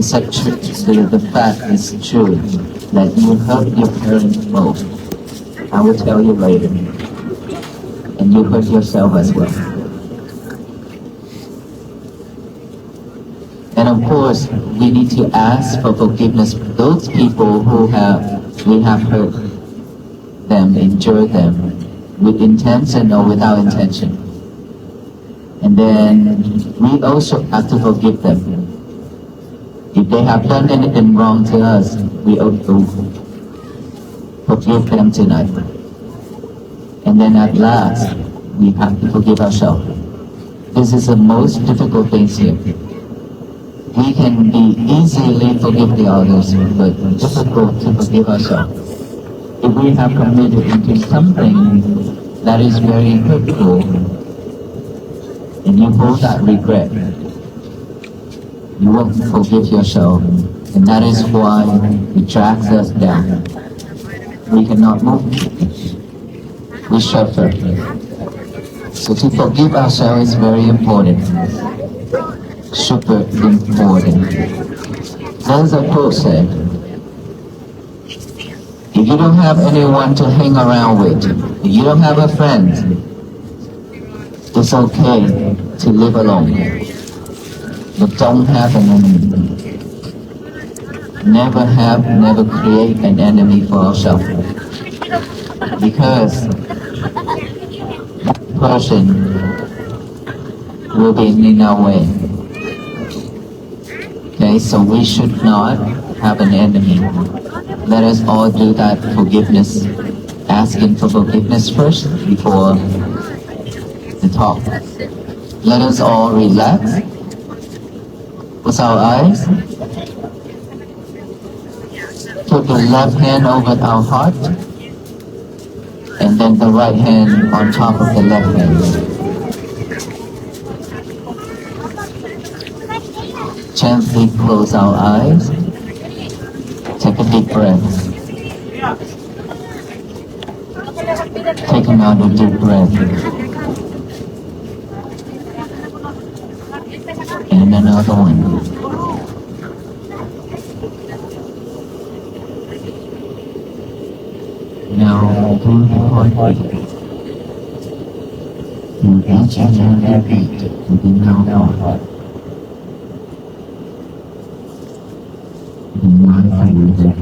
the fact is true that you hurt your parents both. I will tell you later. And you hurt yourself as well. And of course, we need to ask for forgiveness for those people who we have hurt them, injured them, with intention or without intention. And then we also have to forgive them. If they have done anything wrong to us, we also forgive them tonight. And then at last, we have to forgive ourselves. This is the most difficult thing here. We can be easily forgive the others, but difficult to forgive ourselves. If we have committed into something that is very hurtful, and you hold that regret, you won't forgive yourself, and that is why it drags us down. We cannot move. We suffer. So to forgive ourselves is very important. Super important. As the quote said, if you don't have anyone to hang around with, if you don't have a friend, it's okay to live alone. But don't have an enemy. Never create an enemy for ourselves. Because that person will be in our way. Okay, so we should not have an enemy. Let us all do that forgiveness, asking for forgiveness first before the talk. Let us all relax. Close our eyes. Put the left hand over our heart, and then the right hand on top of the left hand. Gently close our eyes. Take a deep breath. Take another deep breath. And another one. Now open your heartbeat. You each and every beat within our heart. Be mindful with it.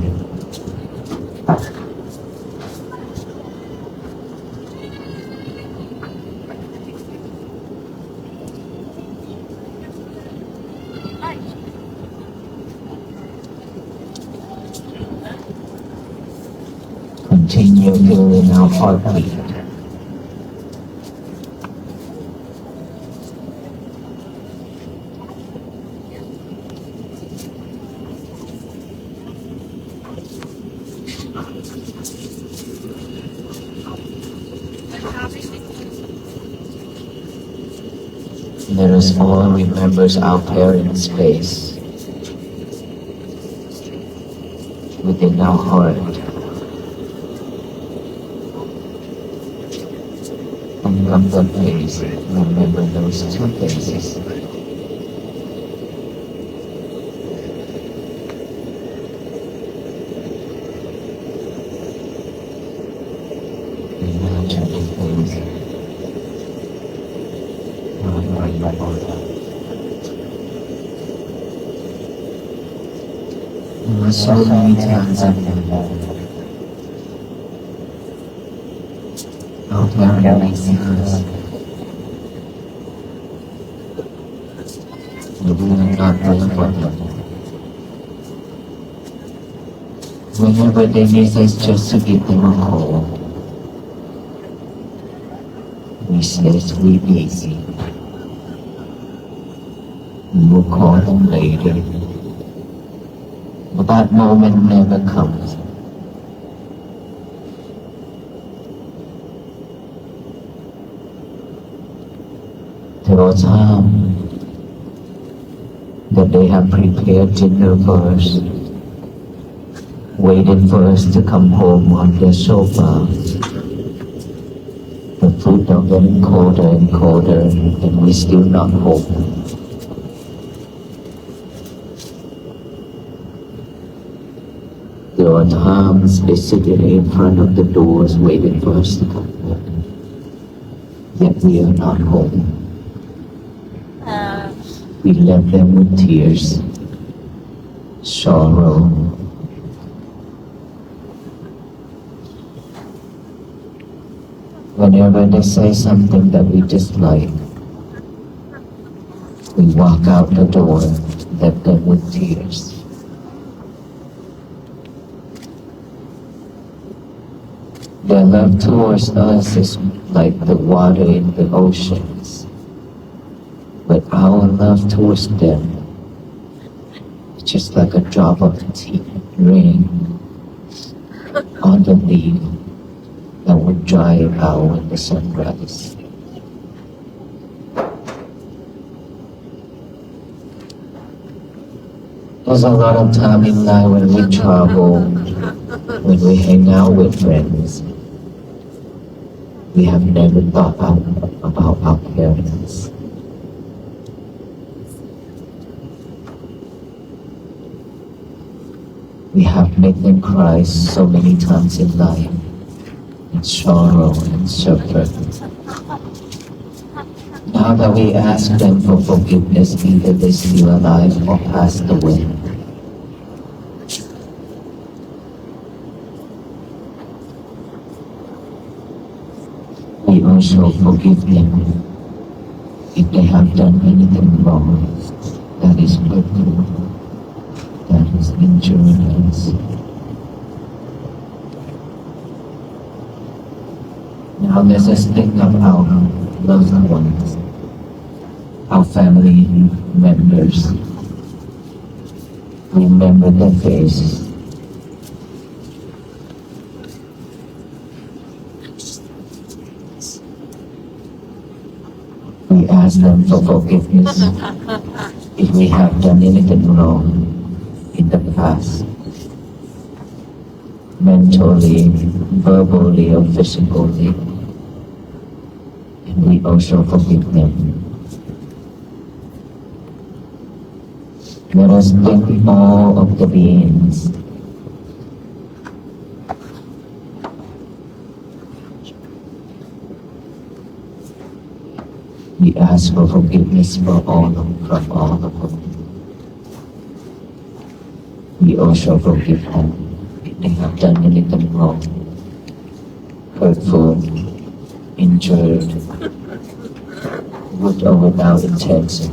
Continue feeling our heartbeat. Let us all remember our parents' face within our heart. And from the face, remember those two faces. Imagine the face. So many times I've been our parents see us, but we are not there for them. Whenever they need us just to give them a call, we say we busy. We will call them later. But that moment never comes. There was time that they have prepared dinner for us, waited for us to come home on their sofa. The food are getting colder and colder, and we still not home. There are times they sitting in front of the doors waiting for us to come home. Yet we are not home. We left them with tears, sorrow, whenever they say something that we dislike, we walk out the door, left them with tears. Their love towards us is like the water in the oceans, but our love towards them is just like a drop of rain on the leaf that would dry out when the sun rises. There's a lot of time in life when we travel, when we hang out with friends. We have never thought about our parents. We have made them cry so many times in life, in sorrow and suffering. Now that we ask them for forgiveness, either they're still alive or passed away. We also forgive them if they have done anything wrong that is hurtful, that is injuring us. Now let us think of our loved ones, our family members. Remember their faces. We ask them for forgiveness if we have done anything wrong in the past, mentally, verbally, or physically. And we also forgive them. Let us thank all of the beings. We ask for forgiveness from all of them. We also forgive them if they have done anything wrong, hurtful, injured, with or without intention.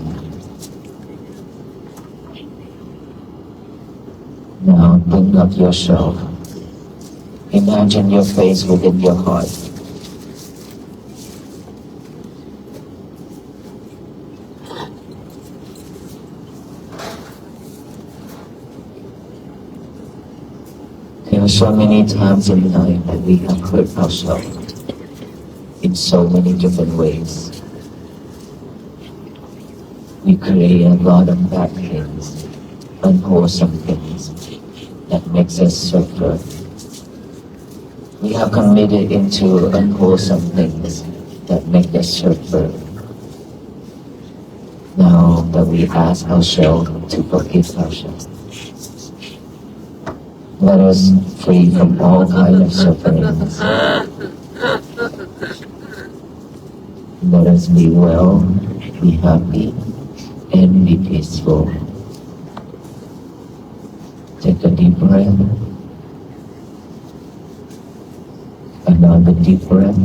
Now think of yourself. Imagine your face within your heart. There are so many times in life that we have hurt ourselves in so many different ways. We create a lot of bad things, unwholesome things that makes us suffer. We have committed into unwholesome things that make us suffer. Now that we ask ourselves to forgive ourselves, let us free from all kinds of sufferings. Let us be well, be happy, and be peaceful. Take a deep breath. Another deep breath.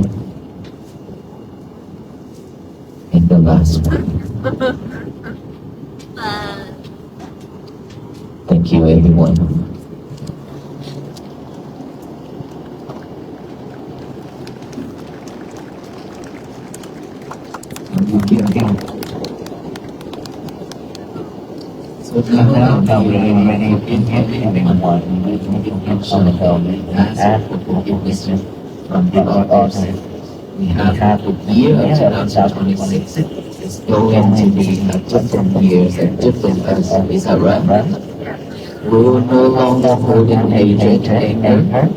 And the last one. Thank you, everyone. So now we are ready to give everyone on the helmet ask for forgiveness from the others. We have the year of 2026 is going to be a different year, a different us. Is that right? We will no longer hold in hatred, anger,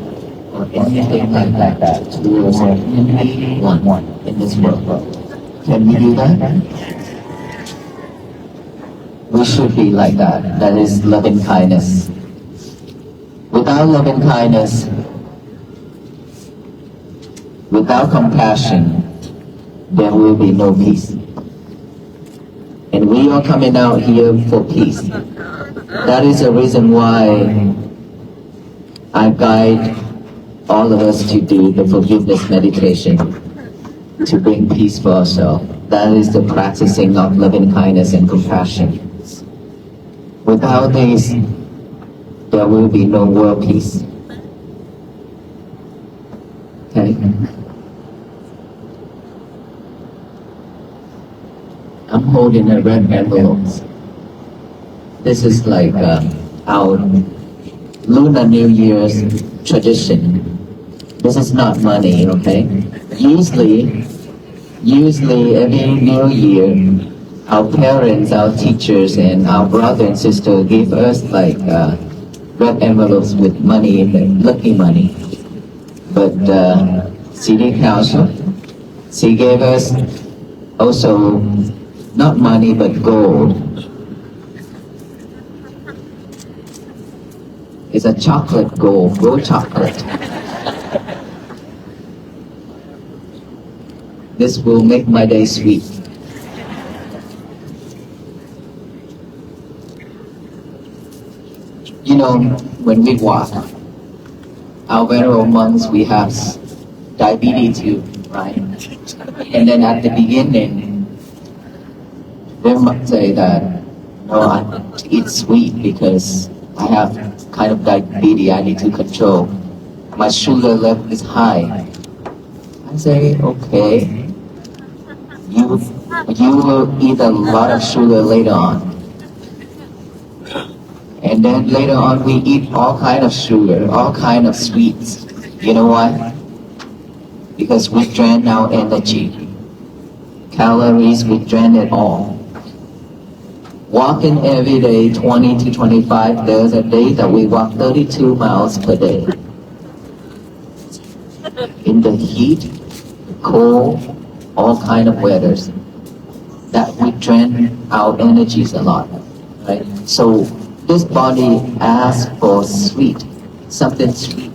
or anything like that towards anyone in this world. Can we do that? We should be like that. That is loving kindness. Without loving kindness, without compassion, there will be no peace. And we are coming out here for peace. That is the reason why I guide all of us to do the forgiveness meditation, to bring peace for ourselves. That is the practicing of loving kindness and compassion. Without these, there will be no world peace. Okay? I'm holding a red envelope. This is like our Lunar New Year's tradition. This is not money, okay? Usually every New Year, our parents, our teachers, and our brother and sister give us like red envelopes with money in them, lucky money. But City Council, she gave us also not money but gold. It's a chocolate gold chocolate. This will make my day sweet. You know, when we walk, our venerable monks, we have diabetes too, right? And then at the beginning, they might say that, no, I eat sweet because I have kind of diabetes I need to control. My sugar level is high. I say, okay, you will eat a lot of sugar later on. And then later on we eat all kind of sugar, all kind of sweets. You know why? Because we drain our energy. Calories, we drain it all. Walking every day 20 to 25, there's a day that we walk 32 miles per day. In the heat, cold, all kind of weathers. That we drain our energies a lot, right? So this body asks for sweet, something sweet,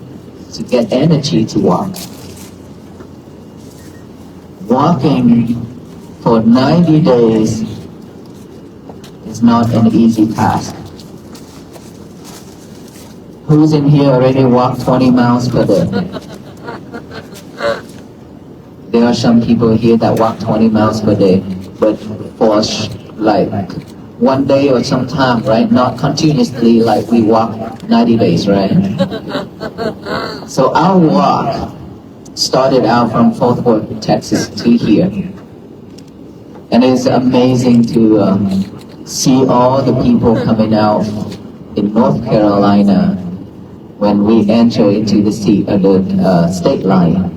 to get energy to walk. Walking for 90 days is not an easy task. Who's in here already walked 20 miles per day? There are some people here that walk 20 miles per day, but for like one day or some time, right? Not continuously like we walk 90 days, right? So our walk started out from Fort Worth, Texas to here. And it's amazing to see all the people coming out in North Carolina when we enter into the state line.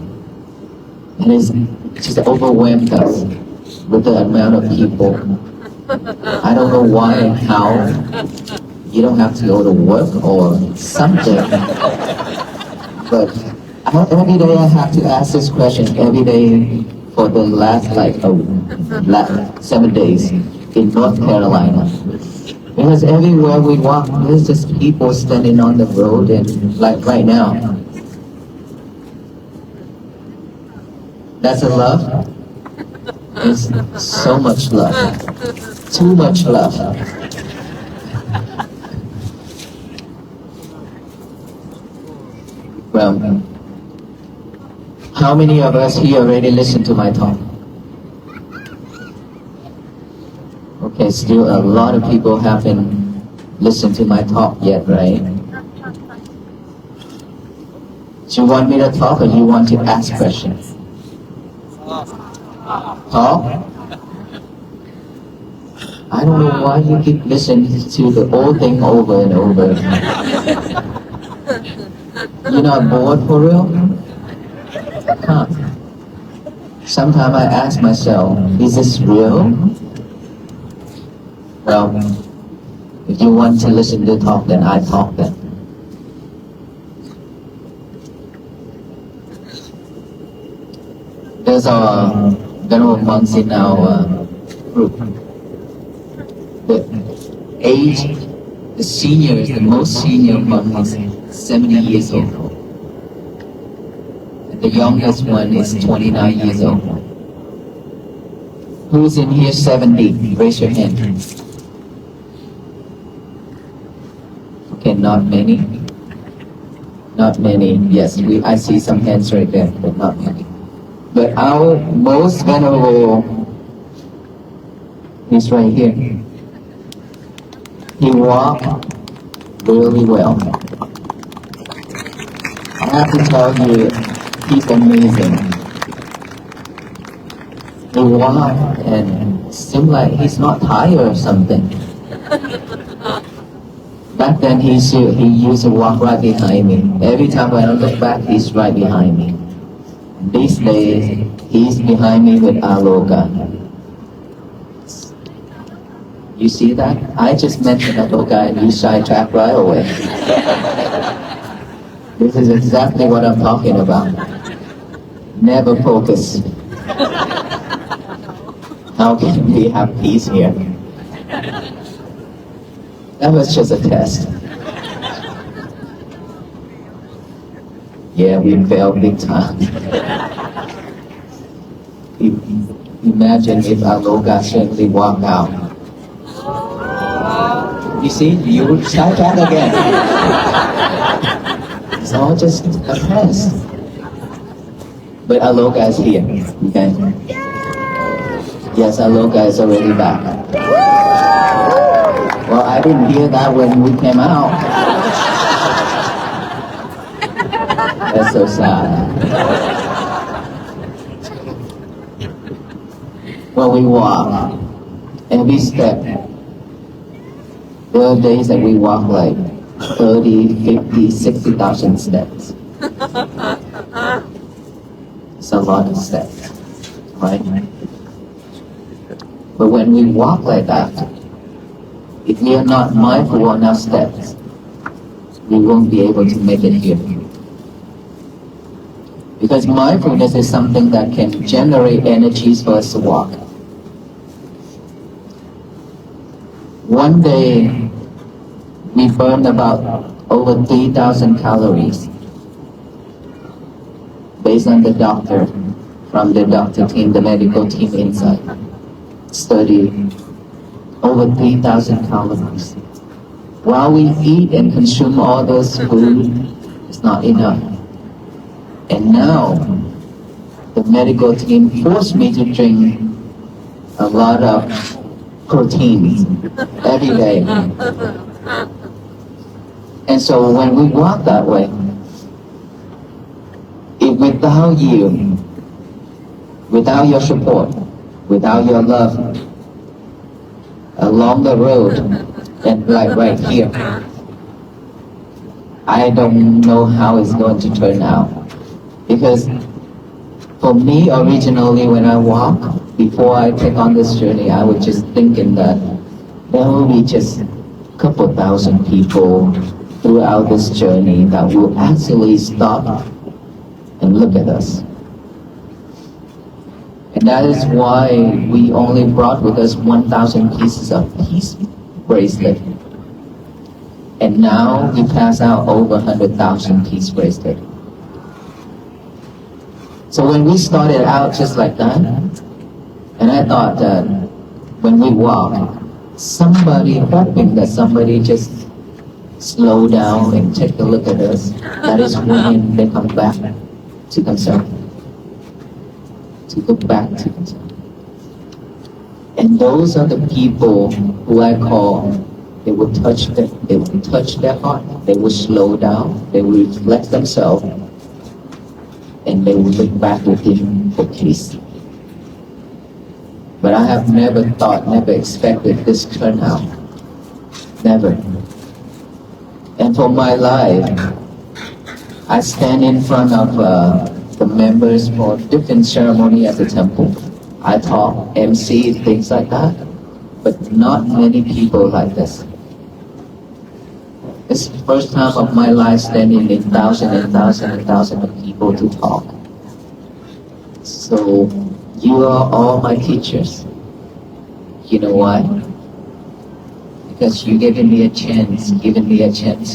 And it's just overwhelmed us with the amount of people. I don't know why and how. You don't have to go to work or something. But every day I have to ask this question every day for the last 7 days in North Carolina. Because everywhere we walk, there's just people standing on the road and like right now. That's a love? It's so much love. Too much love. Well, how many of us here already listened to my talk? Okay, still a lot of people haven't listened to my talk yet, right? Do you want me to talk or you want to ask questions? Talk? I don't know why you keep listening to the old thing over and over. You're not bored for real? Huh. Sometimes I ask myself, is this real? Well, if you want to listen to talk, then I talk then. There's a venerable monks in our group. The age The senior, the most senior one is 70 years old. And the youngest one is 29 years old. Who's in here 70? Raise your hand. Okay, not many. Not many. Yes, I see some hands right there, but not many. But our most venerable is right here. He walked really well. I have to tell you, he's amazing. He walked and seemed like he's not tired or something. Back then he used to walk right behind me. Every time when I look back, he's right behind me. These days, he's behind me with Aloka. You see that? I just mentioned Aloka and you sidetracked right away. This is exactly what I'm talking about. Never focus. How can we have peace here? That was just a test. Yeah, we failed big time. Imagine if Aloka simply walked out. You see, you sidetrack again. It's all just a test. But Aloka is here, okay? Yes, Aloka is already back. Well, I didn't hear that when we came out. That's so sad. When we walk, every step, there are days that we walk like 30, 50, 60,000 steps. It's a lot of steps, right? But when we walk like that, if we are not mindful on our steps, we won't be able to make it here. Because mindfulness is something that can generate energies for us to walk. One day, we burned about over 3,000 calories based on the doctor, from the doctor team, the medical team inside. Study over 3,000 calories. While we eat and consume all those food, it's not enough. And now, the medical team forced me to drink a lot of proteins every day. And so when we walk that way, if without you, without your support, without your love, along the road, and like right here, I don't know how it's going to turn out. Because for me, originally, when I walk, before I take on this journey, I was just thinking that there will be just a couple thousand people throughout this journey that will actually stop and look at us. And that is why we only brought with us 1,000 pieces of peace bracelet. And now we pass out over 100,000 peace bracelet. So when we started out just like that, and I thought that when we walk, hoping that somebody just slow down and take a look at us, that is when they come back to themselves. To go back to themselves. And those are the people who I call, they will touch their heart, they will slow down, they will reflect themselves, and they will look back within for peace. But I have never thought, never expected this turnout. Never. And for my life, I stand in front of the members for different ceremony at the temple. I talk, MC, things like that, but not many people like this. It's the first time of my life standing in thousands of people to talk. So you are all my teachers. You know why? because you giving me a chance,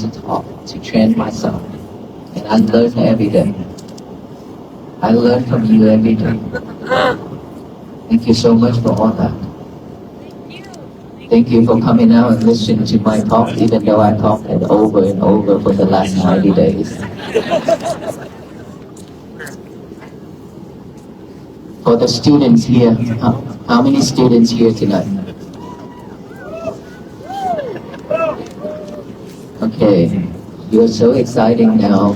to talk, to train myself. And I learn every day. I learn from you every day. Thank you so much for all that. Thank you for coming out and listening to my talk, even though I talked it over and over for the last 90 days. For the students here, how many students here tonight? Okay, you're so exciting now.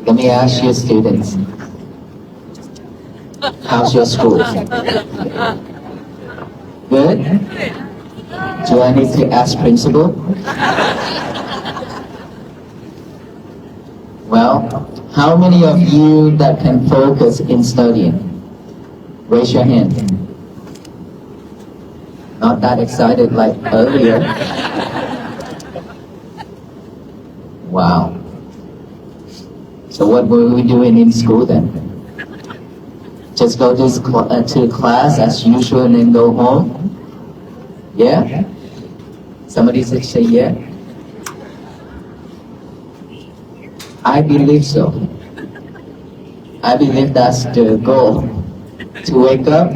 Let me ask you students, how's your school? Good? Do I need to ask principal? Well, how many of you that can focus in studying? Raise your hand. Not that excited like earlier. Wow. So what were we doing in school then? Just go to class as usual and then go home? Yeah? Somebody say yeah? I believe so. I believe that's the goal. To wake up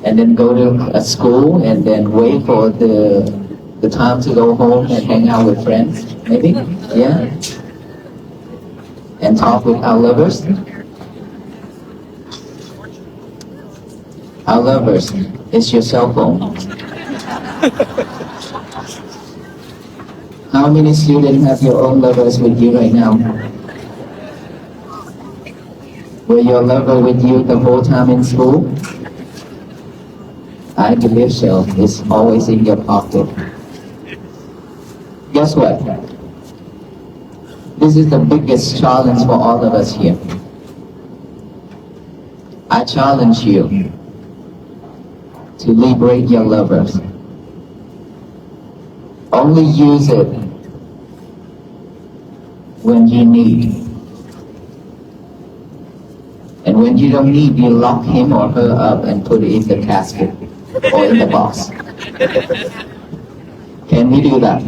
and then go to a school and then wait for the time to go home and hang out with friends, maybe? Yeah? And talk with our lovers? Our lovers, it's your cell phone. How many students have your own lovers with you right now? Were your lover with you the whole time in school? I believe so. It's always in your pocket. Guess what? This is the biggest challenge for all of us here. I challenge you to liberate your lovers. Only use it when you need. And when you don't need, you lock him or her up and put it in the casket or in the box. Can we do that?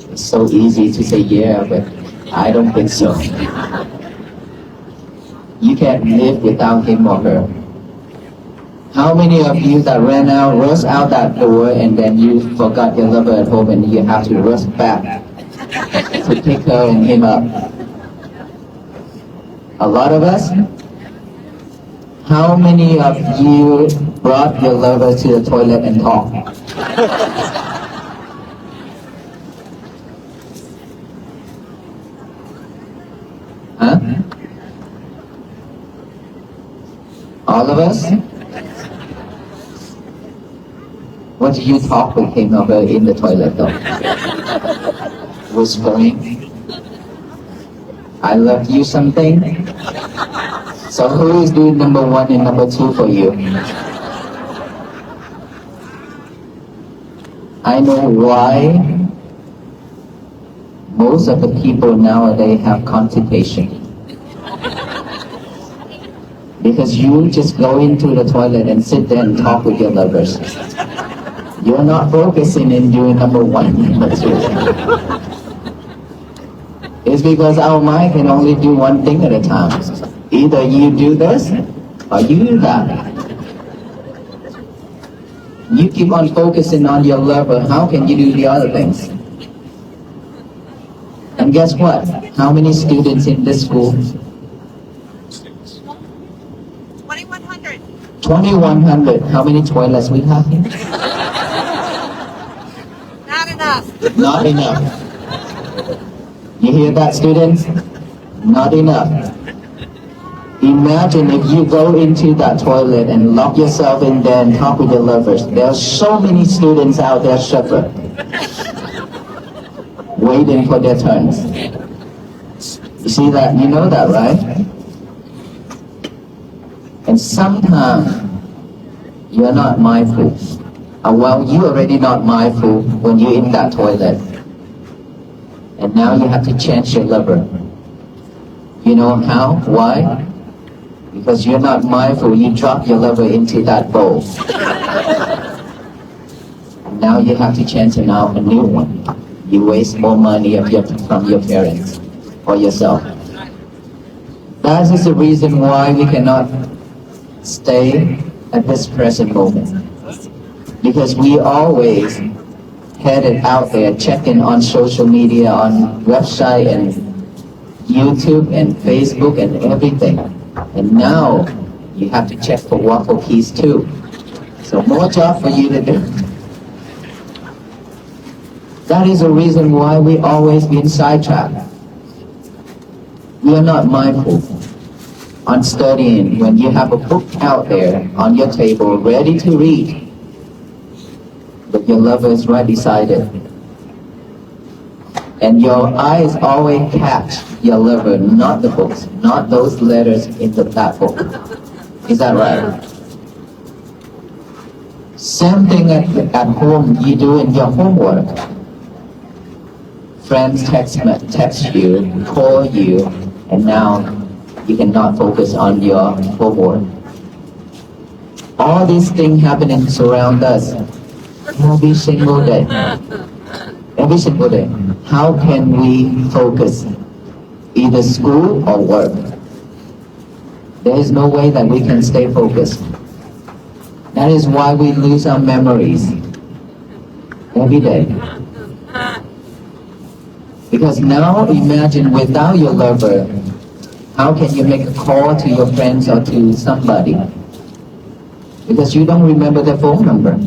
It's so easy to say yeah, but I don't think so. You can't live without him or her. How many of you that rush out that door and then you forgot your lover at home and you have to rush back to pick her and him up? A lot of us? How many of you brought your lover to the toilet and talked? Huh? All of us? What did you talk with him or her in the toilet though? Whispering? I love you something? So who is doing number one and number two for you? I know why most of the people nowadays have constipation. Because you just go into the toilet and sit there and talk with your lovers. You're not focusing in doing number one and number two. It's because our mind can only do one thing at a time. Either you do this or you do that. You keep on focusing on your lover, how can you do the other things? And guess what? How many students in this school? 2,100. 2,100. How many toilets we have here? Not enough. Not enough. You hear that, students? Not enough. Imagine if you go into that toilet and lock yourself in there and talk with your lovers. There are so many students out there suffering, waiting for their turns. You see that? You know that, right? And sometimes you're not mindful. Well, you're already not mindful when you're in that toilet. And now you have to change your lover. You know how? Why? Because you're not mindful, you drop your lover into that bowl. Now you have to change it out a new one. You waste more money from your parents or yourself. That is the reason why we cannot stay at this present moment. Because we always headed out there checking on social media, on website and YouTube and Facebook and everything. And now you have to check for waffle keys too. So more job for you to do. That is the reason why we always been sidetracked. We are not mindful on studying when you have a book out there on your table ready to read, but your lover is right beside it. And your eyes always catch your lover, not the books, not those letters in that book. Is that right? Same thing at home, you do in your homework. Friends text you, call you, and now you cannot focus on your homework. All these things happening surround us every single day. Every single day. How can we focus? Either school or work. There is no way that we can stay focused. That is why we lose our memories every day. Because now imagine without your lover, how can you make a call to your friends or to somebody? Because you don't remember their phone number.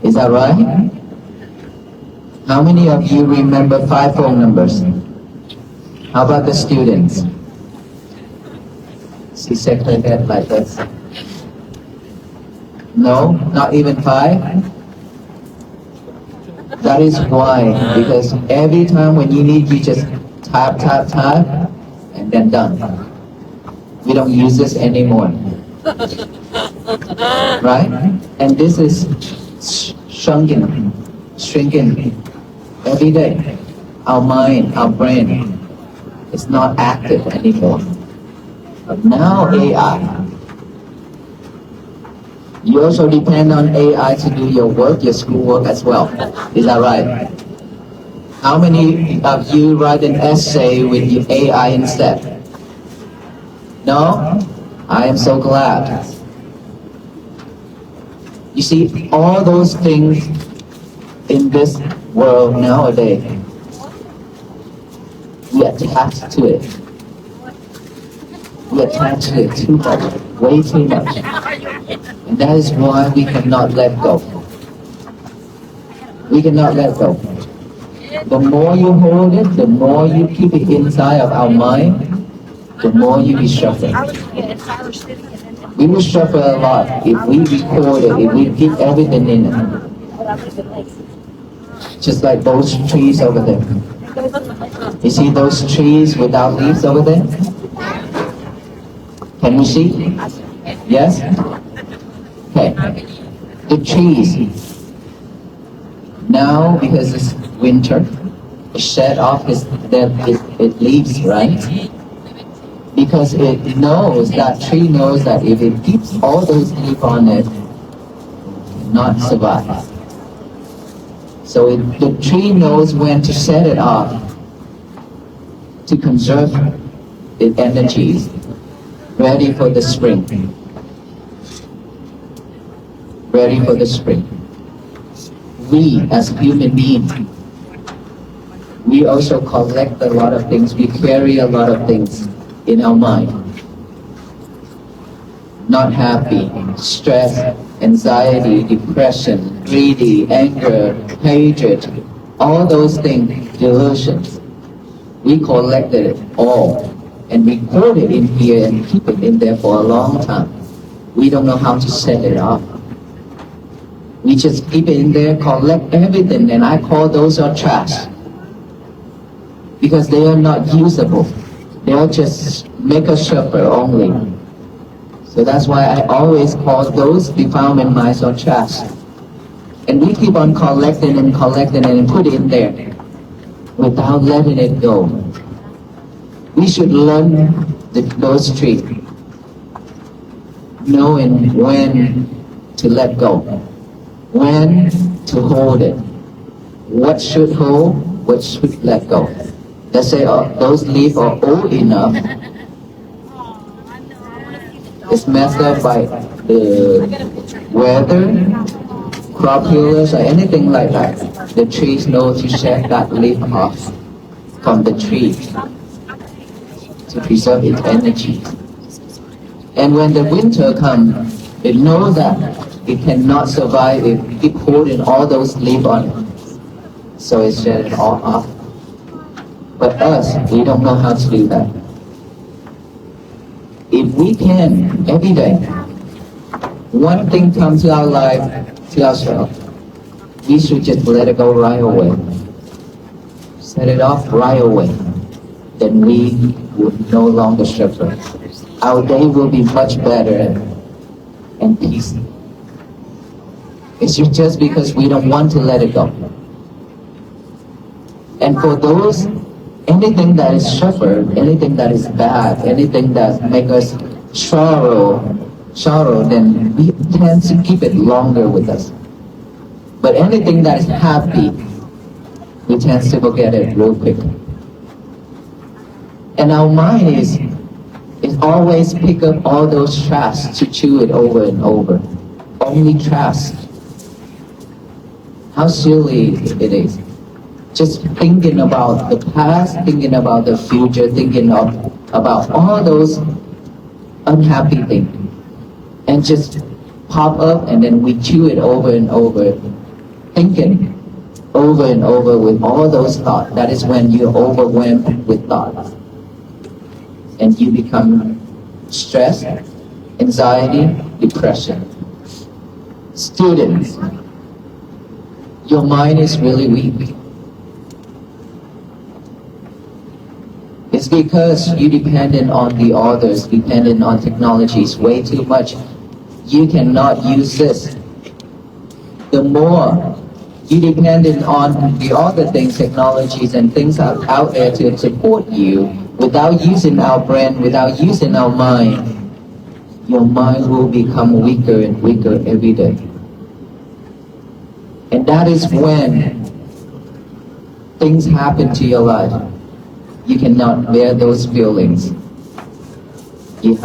Is that right? How many of you remember 5 phone numbers? How about the students? See, second head like this. No, not even 5? That is why, because every time when you need, you just type, and then done. We don't use this anymore. Right? And this is shrinking every day. Our mind, our brain is not active anymore. But now AI. You also depend on AI to do your work, your schoolwork as well. Is that right? How many of you write an essay with your AI instead? No? I am so glad. You see, all those things in this world nowadays, we attach to it. We attach to it too much, way too much. And that is why we cannot let go. We cannot let go. The more you hold it, the more you keep it inside of our mind, the more you be suffering. We will suffer a lot if we record it, if we keep everything in it. Just like those trees over there. You see those trees without leaves over there? Can you see? Yes? Okay. The trees. Now, because it's winter, it shed off its leaves, right? Because it knows, that tree knows that if it keeps all those leaves on it, it cannot survive. So the tree knows when to set it off to conserve its energies, ready for the spring. Ready for the spring. We, as human beings, we also collect a lot of things. We carry a lot of things in our mind. Not happy, stress, anxiety, depression, greedy, anger, hatred, all those things, delusions. We collected it all and record it in here and keep it in there for a long time. We don't know how to set it off. We just keep it in there, collect everything, and I call those are trash. Because they are not usable. They'll just make us suffer only. So that's why I always call those defilement minds or trash. And we keep on collecting and put it in there without letting it go. We should learn those trees, knowing when to let go, when to hold it. What should hold, what should let go. Let's say those leaves are old enough, it's messed up by the weather, crop killers, or anything like that. The trees know to shed that leaf off from the tree to preserve its energy. And when the winter comes, it knows that it cannot survive if it holding all those leaves on it. So it shed it all off. But us, we don't know how to do that. If we can, every day, one thing comes to our life, to ourselves, we should just let it go right away. Set it off right away. Then we would no longer suffer. Our day will be much better and peaceful. It's just because we don't want to let it go. And for those, anything that is suffer, anything that is bad, anything that makes us sorrow, then we tend to keep it longer with us. But anything that is happy, we tend to forget it real quick. And our mind is always pick up all those trash to chew it over and over. Only trash. How silly it is. Just thinking about the past, thinking about the future, thinking about all those unhappy things. And just pop up and then we chew it over and over, thinking over and over with all those thoughts. That is when you're overwhelmed with thoughts. And you become stressed, anxiety, depression. Students, your mind is really weak. It's because you dependent on the others, dependent on technologies way too much. You cannot use this. The more you dependent on the other things, technologies and things out there to support you, without using our brain, without using our mind, your mind will become weaker and weaker every day. And that is when things happen to your life. You cannot bear those feelings. You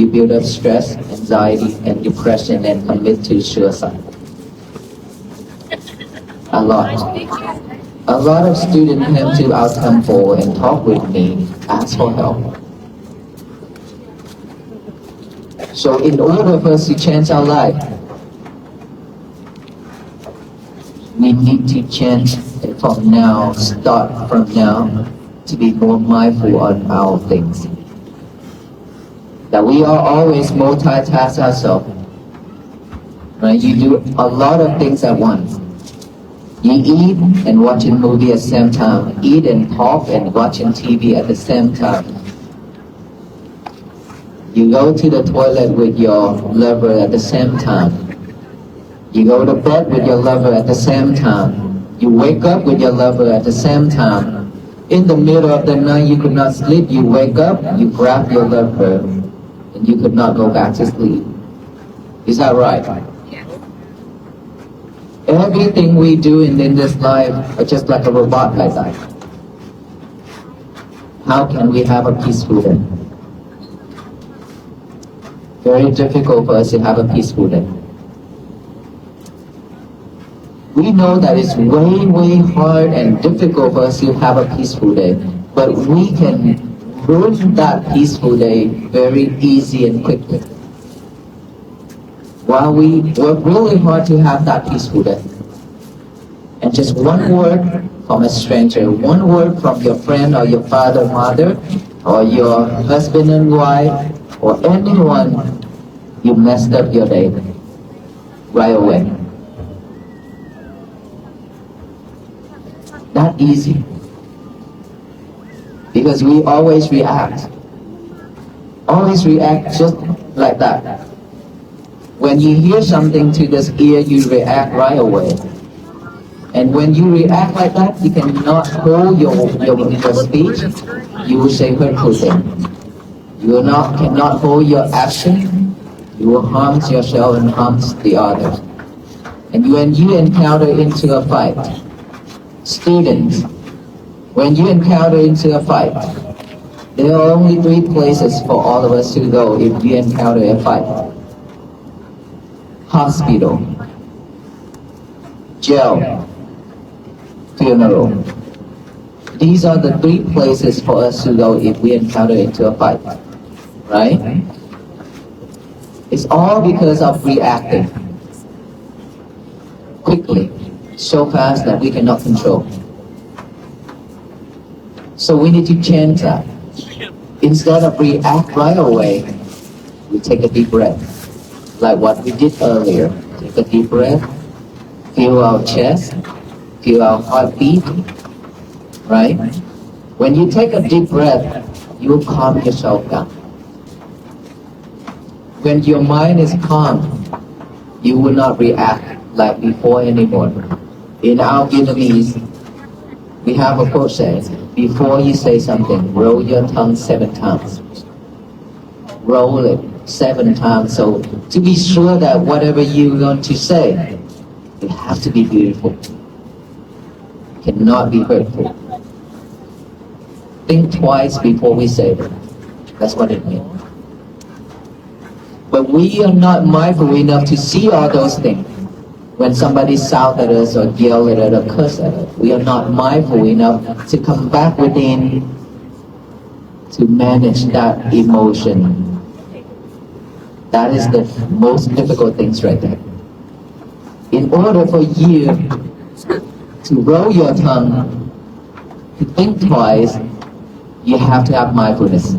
build up stress, anxiety, and depression and commit to suicide. A lot of students come to our temple and talk with me, ask for help. So in order for us to change our life, we need to change it from now, start from now, to be more mindful on our things. That we are always multitask ourselves. Right? You do a lot of things at once. You eat and watch a movie at the same time. Eat and talk and watching TV at the same time. You go to the toilet with your lover at the same time. You go to bed with your lover at the same time. You wake up with your lover at the same time. In the middle of the night you could not sleep. You wake up, you grab your lover, and you could not go back to sleep. Is that right? Everything we do in this life are just like a robot like that. How can we have a peaceful day? Very difficult for us to have a peaceful day. We know that it's way hard and difficult for us to have a peaceful day, but we can ruin that peaceful day very easy and quickly. While we work really hard to have that peaceful day. And just one word from a stranger, one word from your friend or your father, mother, or your husband and wife, or anyone, you messed up your day right away. Not easy. Because we always react. Always react just like that. When you hear something to this ear, you react right away. And when you react like that, you cannot hold your speech. You will say hurtful things. You cannot hold your action. You will harm yourself and harm the others. And when you encounter into a fight, students, when you encounter into a fight, there are only three places for all of us to go if we encounter a fight. Hospital, jail, funeral. These are the three places for us to go if we encounter into a fight. Right? It's all because of reacting quickly, so fast that we cannot control. So we need to change that. Instead of react right away, we take a deep breath. Like what we did earlier. Take a deep breath, feel our chest, feel our heartbeat, right? When you take a deep breath, you will calm yourself down. When your mind is calm, you will not react like before anymore. In our Vietnamese, we have a quote saying, before you say something, roll your tongue 7 times. Roll it 7 times. So to be sure that whatever you're going to say, it has to be beautiful. It cannot be hurtful. Think twice before we say it. That's what it means. But we are not mindful enough to see all those things. When somebody shouts at us or yells at us or curses at us, we are not mindful enough to come back within to manage that emotion. That is the most difficult things right there. In order for you to roll your tongue, to think twice, you have to have mindfulness.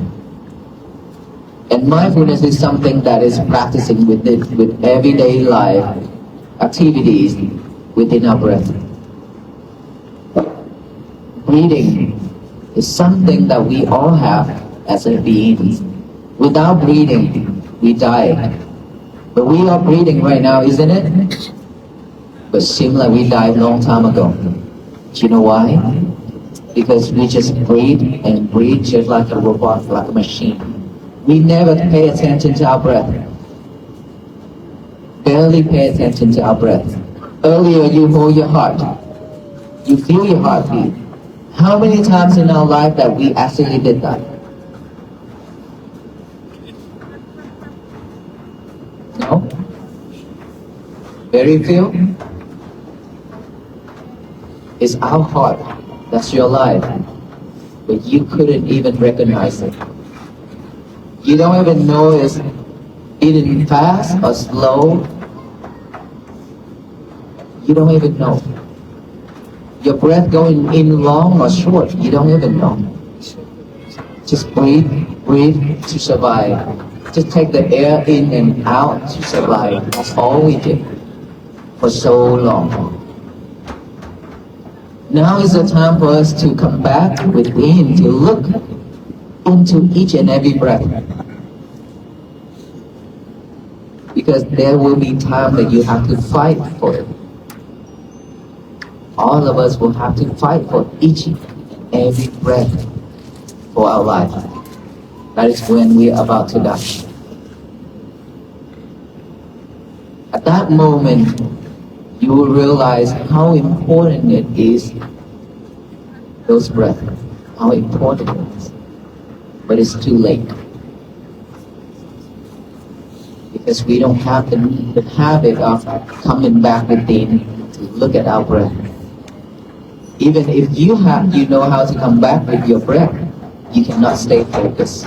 And mindfulness is something that is practicing with everyday life activities within our breath. Breathing is something that we all have as a being. Without breathing, we die. But we are breathing right now, isn't it? But seems like we died a long time ago. Do you know why? Because we just breathe and breathe just like a robot, like a machine. We never pay attention to our breath. Barely pay attention to our breath. Earlier you hold your heart. You feel your heartbeat. How many times in our life that we actually did that? No? Very few? It's our heart. That's your life. But you couldn't even recognize it. You don't even know it's beating fast or slow. You don't even know. Your breath going in long or short, you don't even know. Just breathe to survive. Just take the air in and out to survive. That's all we did for so long. Now is the time for us to come back within, to look into each and every breath. Because there will be time that you have to fight for it. All of us will have to fight for each and every breath for our life. That is when we are about to die. At that moment, you will realize how important it is, those breaths, how important it is. But it's too late. Because we don't have the habit of coming back within to look at our breath. Even if you know how to come back with your breath, you cannot stay focused.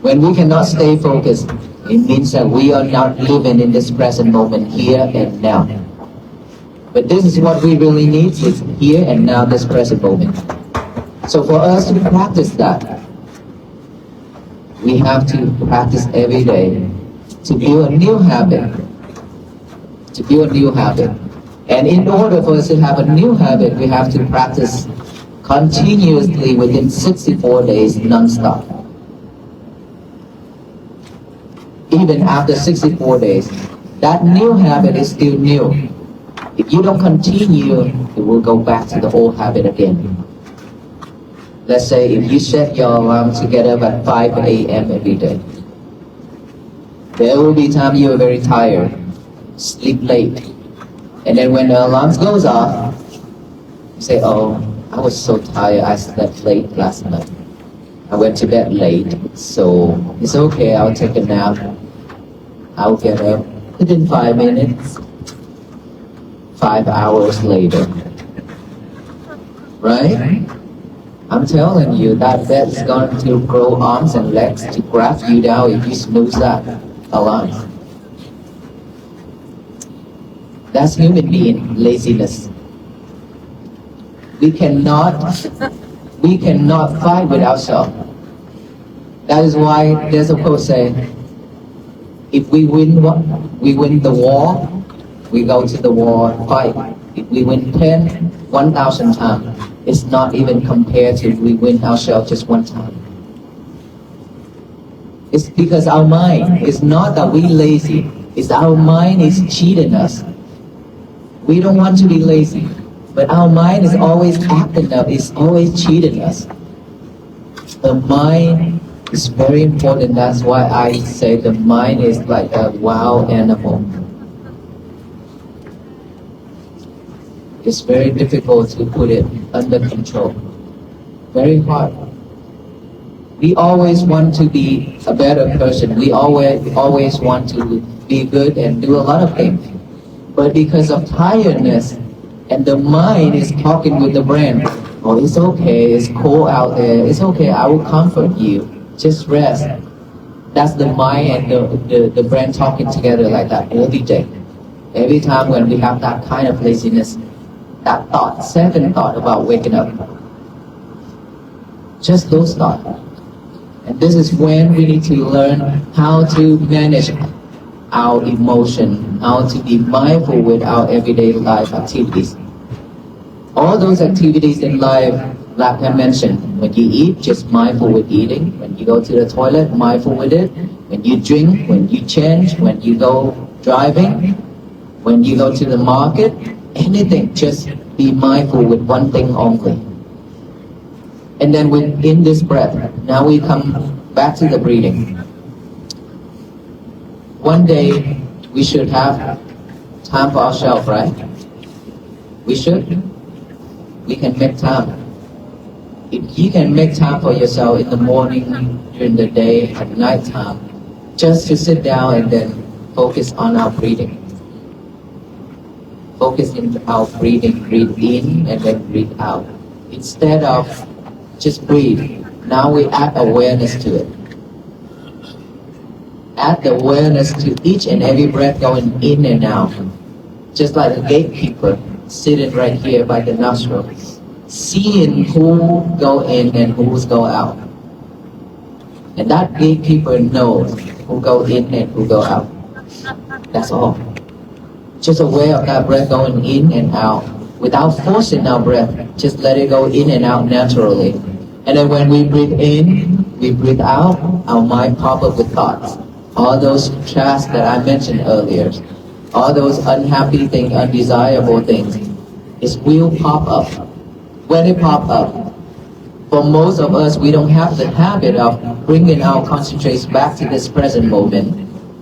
When we cannot stay focused, it means that we are not living in this present moment, here and now. But this is what we really need, is here and now, this present moment. So for us to practice that, we have to practice every day to build a new habit. To build a new habit. And in order for us to have a new habit, we have to practice continuously within 64 days non-stop. Even after 64 days, that new habit is still new. If you don't continue, it will go back to the old habit again. Let's say if you set your alarm to get up at 5 a.m. every day, there will be time you are very tired. sleep late. And then when the alarm goes off, you say, oh, I was so tired, I slept late last night. I went to bed late, so it's okay, I'll take a nap. I'll get up within 5 minutes, 5 hours later. Right? I'm telling you, that bed is going to grow arms and legs to grab you down if you snooze that alarm. That's human being laziness. We cannot fight with ourselves. That is why there's a quote saying, if we win the war, we go to the war and fight. If we win 1,000 times, it's not even compared to if we win ourselves just one time. It's because our mind, it's not that we're lazy, it's our mind is cheating us. We don't want to be lazy, but our mind is always acting up, it's always cheating us. The mind is very important. That's why I say the mind is like a wild animal. It's very difficult to put it under control. Very hard. We always want to be a better person. We always want to be good and do a lot of things. But because of tiredness, and the mind is talking with the brain, oh, it's okay, it's cold out there, it's okay, I will comfort you, just rest. That's the mind and the brain talking together like that every day. Every time when we have that kind of laziness, that thought, second thought about waking up, just those thoughts. And this is when we need to learn how to manage our emotion, how to be mindful with our everyday life activities. All those activities in life, like I mentioned, when you eat, just mindful with eating. When you go to the toilet, mindful with it. When you drink, when you change, when you go driving, when you go to the market, anything, just be mindful with one thing only. And then within this breath, now we come back to the breathing. One day, we should have time for ourselves, right? We should. We can make time. If you can make time for yourself in the morning, during the day, at night time, just to sit down and then focus on our breathing. Focus in our breathing, breathe in and then breathe out. Instead of just breathe, now we add awareness to it. Add the awareness to each and every breath going in and out. Just like a gatekeeper sitting right here by the nostril, seeing who go in and who's go out. And that gatekeeper knows who go in and who go out. That's all. Just aware of that breath going in and out, without forcing our breath, just let it go in and out naturally. And then when we breathe in, we breathe out, our mind pop up with thoughts. All those trash that I mentioned earlier, all those unhappy things, undesirable things, it will pop up. When it pop up, for most of us, we don't have the habit of bringing our concentration back to this present moment.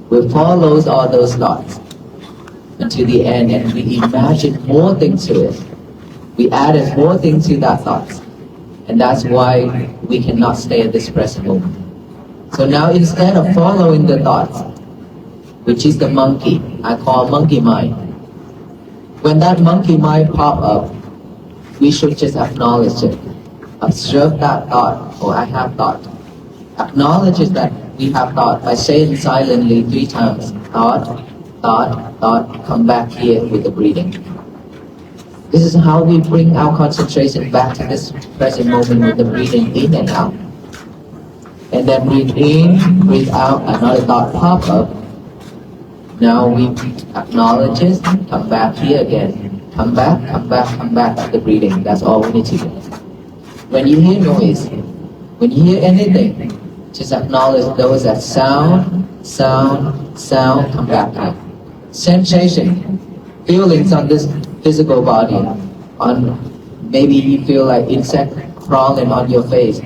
We follow all those thoughts until the end, and we imagine more things to it. We added more things to that thought. And that's why we cannot stay at this present moment. So now instead of following the thoughts, which is the monkey, I call monkey mind. When that monkey mind pop up, we should just acknowledge it. Observe that thought, or I have thought. Acknowledge that we have thought by saying silently 3 times, thought, thought, thought, come back here with the breathing. This is how we bring our concentration back to this present moment with the breathing in and out. And then breathe in, breathe out, another thought pop up. Now we acknowledge it, come back here again. Come back, come back, come back at the breathing. That's all we need to do. When you hear noise, when you hear anything, just acknowledge those as sound, sound, sound, come back here. Sensation, feelings on this physical body, on maybe you feel like insect crawling on your face.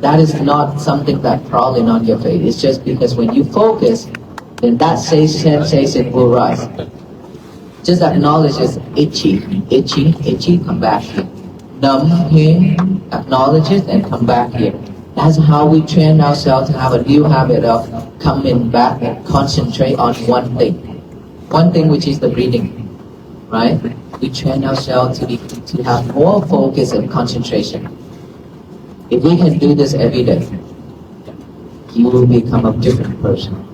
That is not something that crawling on your face. It's just because when you focus, then that sensation will rise. Just acknowledge it's itchy, itchy, itchy, come back here. Numb pain, acknowledge it and come back here. That's how we train ourselves to have a new habit of coming back and concentrate on one thing. One thing, which is the breathing, right? We train ourselves to have more focus and concentration. If we can do this every day, you will become a different person.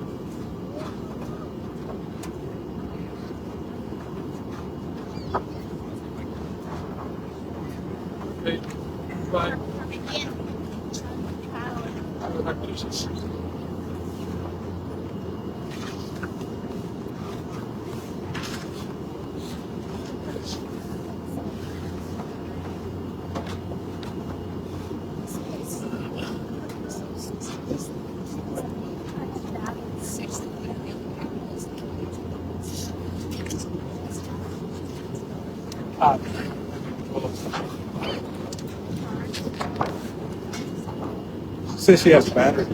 Says she has batteries.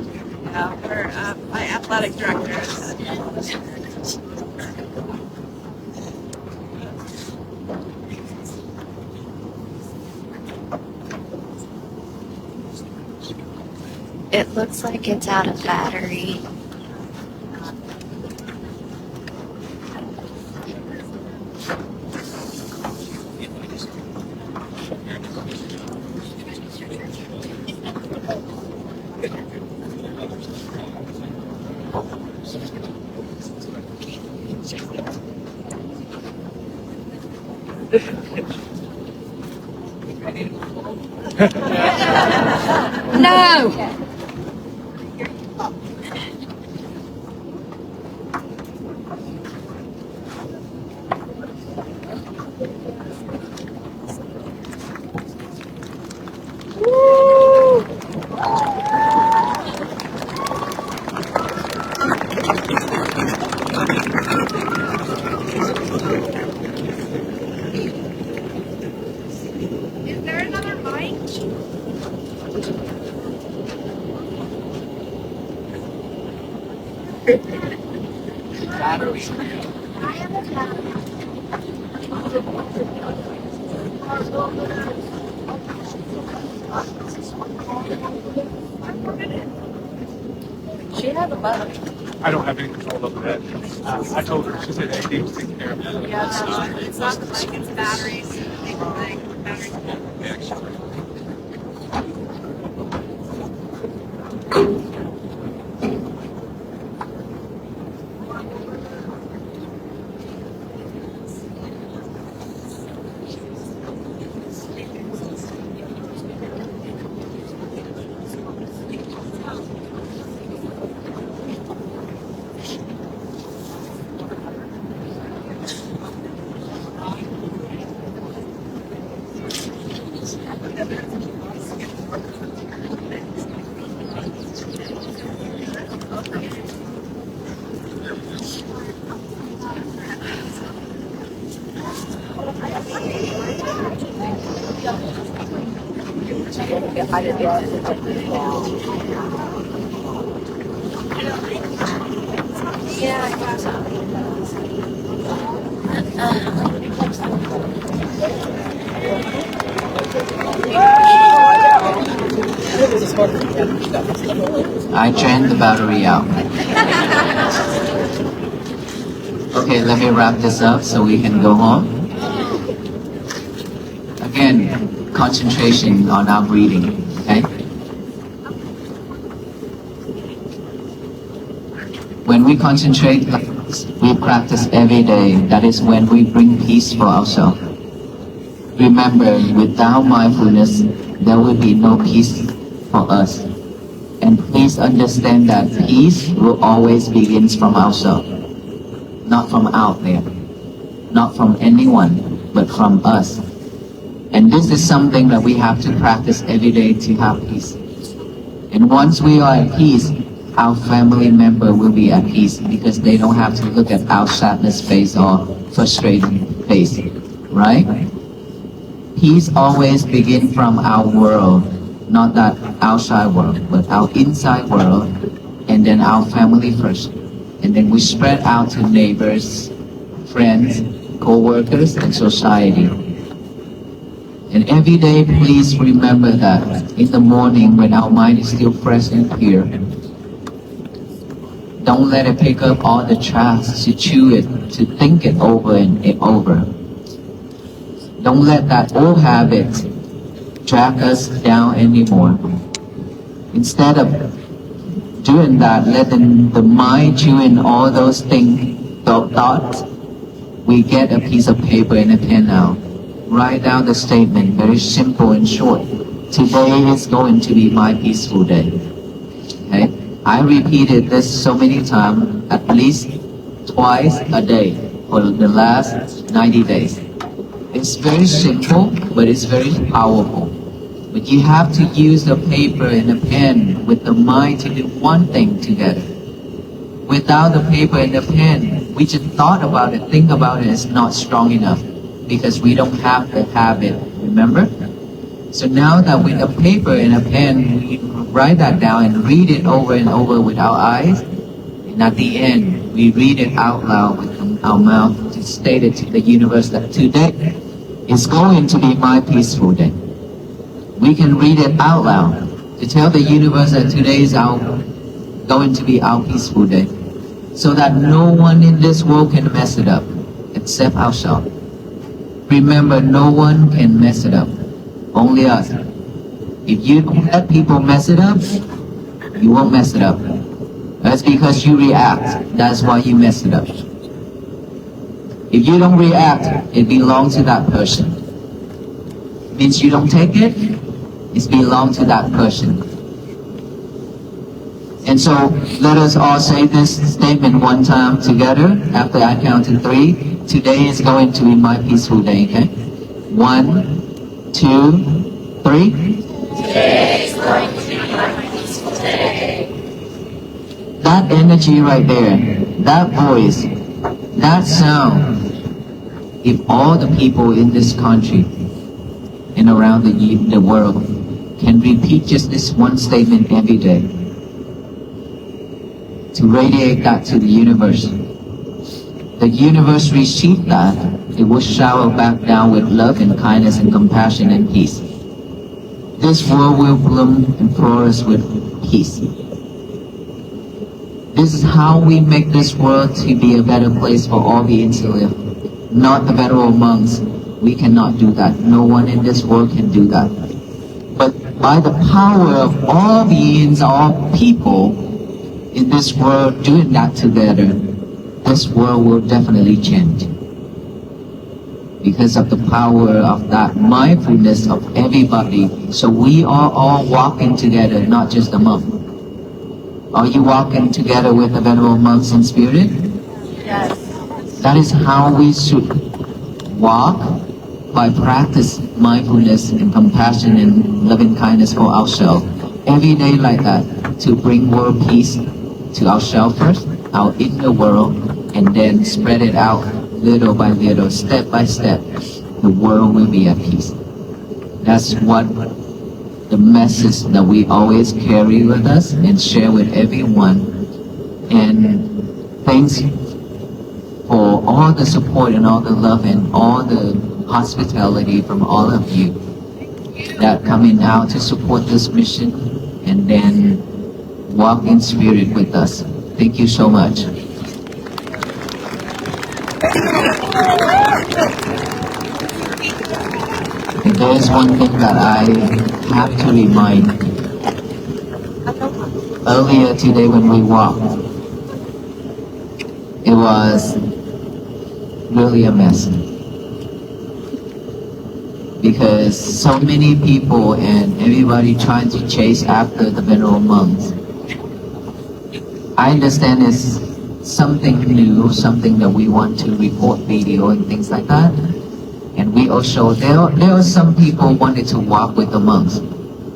Yeah, we're my athletic director. It looks like it's out of battery. No! Is there another mic? She has a button. I don't have any control over that. I told her. She said AD was taking care of it. Yeah, it's not the mic, it's batteries. Batteries. I drained the battery out. Okay, let me wrap this up so we can go home. Again, concentration on our breathing, okay? When we concentrate, we practice every day. That is when we bring peace for ourselves. Remember, without mindfulness, there will be no peace for us. And please understand that peace will always begin from ourselves, not from out there, not from anyone, but from us. And this is something that we have to practice every day to have peace. And once we are at peace, our family member will be at peace because they don't have to look at our sadness face or frustrated face, right? Peace always begins from our world, not that outside world, but our inside world, and then our family first. And then we spread out to neighbors, friends, co-workers, and society. And every day, please remember that in the morning when our mind is still present here, don't let it pick up all the trash, to chew it, to think it over and over. Don't let that old habit drag us down anymore. Instead of doing that, letting the mind chew in all those thoughts, we get a piece of paper and a pen out. Write down the statement, very simple and short. Today is going to be my peaceful day. Okay? I repeated this so many times, at least twice a day for the last 90 days. It's very simple, but it's very powerful. But you have to use the paper and the pen with the mind to do one thing together. Without the paper and the pen, we just thought about it, think about it, it's not strong enough because we don't have the habit, remember? So now that with a paper and a pen, we write that down and read it over and over with our eyes, and at the end, we read it out loud with our mouth to state it to the universe that today is going to be my peaceful day. We can read it out loud to tell the universe that today is going to be our peaceful day, so that no one in this world can mess it up except ourselves. Remember, no one can mess it up, only us. If you don't let people mess it up, you won't mess it up. That's because you react. That's why you mess it up. If you don't react, it belongs to that person. Means you don't take it, it belongs to that person. And so let us all say this statement one time together after I count to 3. Today is going to be my peaceful day, okay? 1, 2, 3. Today is going to be my peaceful day. That energy right there, that voice, that sound, if all the people in this country and around the world can repeat just this one statement every day, to radiate that to the universe. The universe received that, it will shower back down with love and kindness and compassion and peace. This world will bloom and flourish with peace. This is how we make this world to be a better place for all beings to live. Not the federal monks. We cannot do that. No one in this world can do that. But by the power of all beings, all people in this world doing that together, this world will definitely change. Because of the power of that mindfulness of everybody. So we are all walking together, not just the monk. Are you walking together with the venerable monks in spirit? Yes. That is how we should walk, by practice mindfulness and compassion and loving kindness for ourselves. Every day like that, to bring world peace to ourselves first, our inner world, and then spread it out little by little, step by step. The world will be at peace. That's what the message that we always carry with us and share with everyone. And thanks for all the support and all the love and all the hospitality from all of you that coming out to support this mission and then walk in spirit with us. Thank you so much. And there is one thing that I have to remind. Earlier today when we walked, it was really a mess. Because so many people and everybody trying to chase after the venerable monks. I understand it's something new, something that we want to report video and things like that. And we also, there are some people wanted to walk with the monks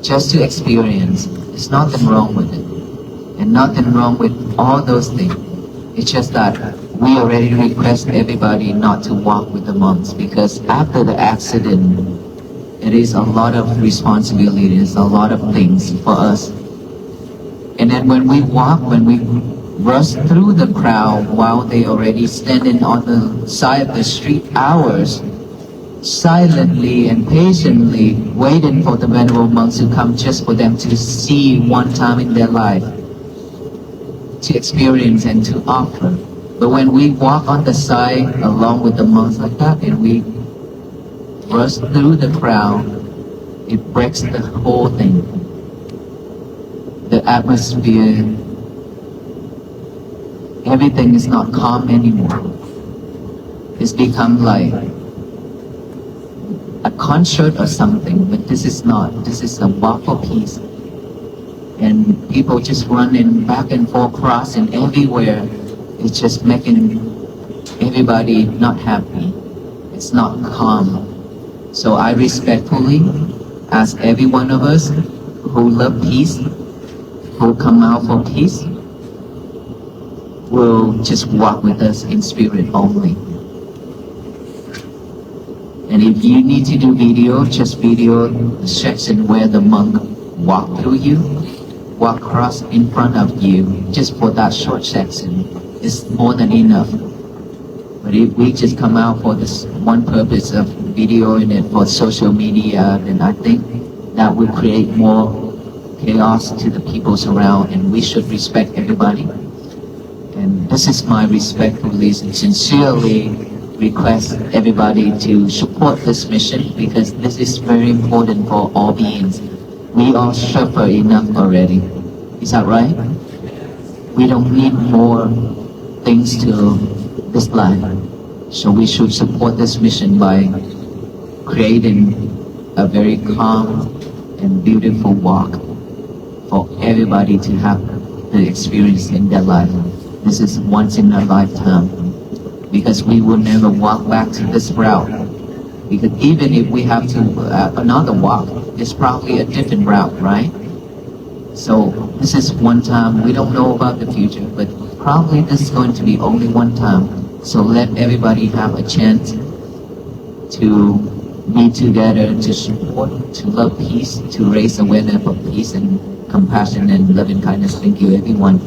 just to experience. There's nothing wrong with it. And nothing wrong with all those things. It's just that we already request everybody not to walk with the monks because after the accident, it is a lot of responsibilities, a lot of things for us. And then when we walk, when we rush through the crowd while they already standing on the side of the street hours, silently and patiently waiting for the venerable monks to come just for them to see one time in their life, to experience and to offer. But when we walk on the side along with the monks like that and we rush through the crowd, it breaks the whole thing. The atmosphere, everything is not calm anymore. It's become like a concert or something, but this is not. This is a walk for peace. And people just running back and forth, crossing everywhere. It's just making everybody not happy. It's not calm. So I respectfully ask every one of us who love peace, who come out for peace, will just walk with us in spirit only. And if you need to do video, just video the section where the monk walked through you, walk across in front of you, just for that short section. It's more than enough. But if we just come out for this one purpose of videoing it for social media, then I think that will create more chaos to the people around, and we should respect everybody. And this is my respectfully and sincerely request everybody to support this mission, because this is very important for all beings. We all suffer enough already. Is that right? We don't need more things to this life. So we should support this mission by creating a very calm and beautiful walk for everybody to have the experience in their life. This is once in a lifetime, because we will never walk back to this route. Because even if we have to another walk, it's probably a different route, right? So this is one time. We don't know about the future, but probably this is going to be only one time. So let everybody have a chance to be together, to support, to love peace, to raise awareness of peace and compassion and loving kindness. Thank you, everyone.